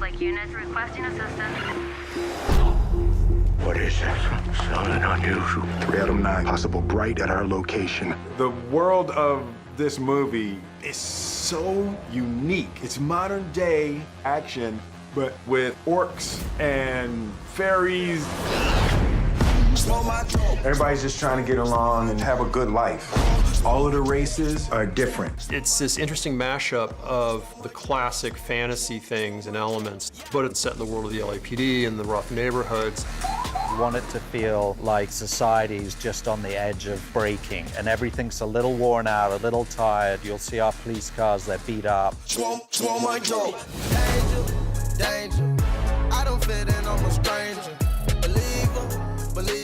like units requesting assistance. What is this? Something unusual. 3 out of 9 possible bright at our location. The world of this movie is so unique. It's modern day action, but with orcs and fairies. Everybody's just trying to get along and have a good life. All of the races are different. It's this interesting mashup of the classic fantasy things and elements, but it's set in the world of the LAPD and the rough neighborhoods. You want it to feel like society's just on the edge of breaking, and everything's a little worn out, a little tired. You'll see our police cars, they're beat up. Danger, danger. I don't fit in, I'm a stranger.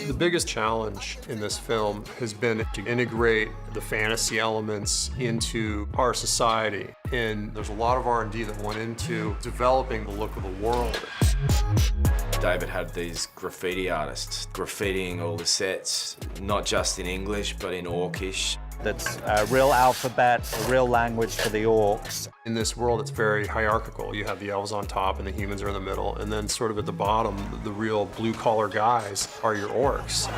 The biggest challenge in this film has been to integrate the fantasy elements into our society. And there's a lot of R&D that went into developing the look of the world. David had these graffiti artists graffitiing all the sets, not just in English, but in Orcish. That's a real alphabet, a real language for the orcs. In this world, it's very hierarchical. You have the elves on top and the humans are in the middle, and then sort of at the bottom, the real blue-collar guys are your orcs.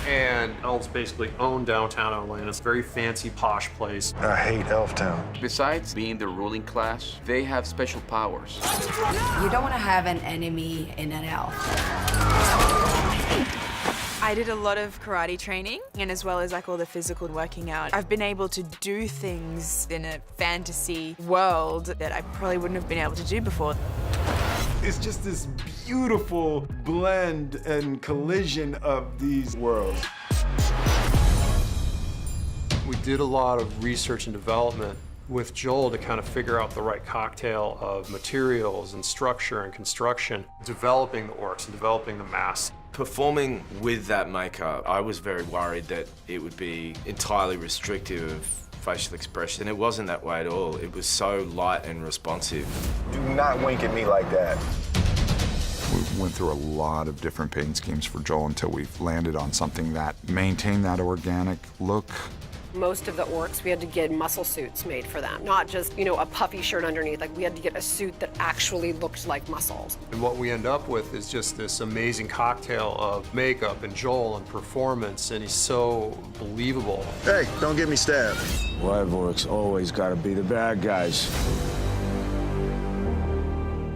And elves basically own downtown Atlanta. It's a very fancy, posh place. I hate Elftown. Besides being the ruling class, they have special powers. You don't want to have an enemy in an elf. I did a lot of karate training, and as well as like all the physical working out, I've been able to do things in a fantasy world that I probably wouldn't have been able to do before. It's just this beautiful blend and collision of these worlds. We did a lot of research and development with Joel to kind of figure out the right cocktail of materials and structure and construction, developing the orcs and developing the masks. Performing with that makeup, I was very worried that it would be entirely restrictive of facial expression. And it wasn't that way at all. It was so light and responsive. Do not wink at me like that. We went through a lot of different paint schemes for Joel until we landed on something that maintained that organic look. Most of the orcs, we had to get muscle suits made for them, not just, you know, a puffy shirt underneath. Like, we had to get a suit that actually looked like muscles. And what we end up with is just this amazing cocktail of makeup and Joel and performance, and he's so believable. Hey, don't get me stabbed. Why have orcs always got to be the bad guys?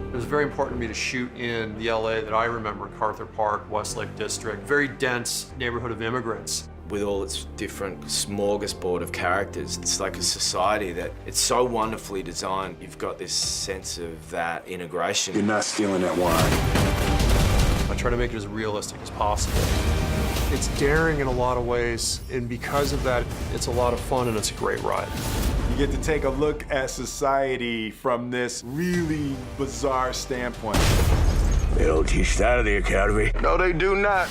It was very important to me to shoot in the LA that I remember, MacArthur Park, Westlake District, very dense neighborhood of immigrants. With all its different smorgasbord of characters, it's like a society that it's so wonderfully designed. You've got this sense of that integration. You're not stealing that wine. I try to make it as realistic as possible. It's daring in a lot of ways, and because of that, it's a lot of fun and it's a great ride. You get to take a look at society from this really bizarre standpoint. They don't teach that at the academy. No, they do not.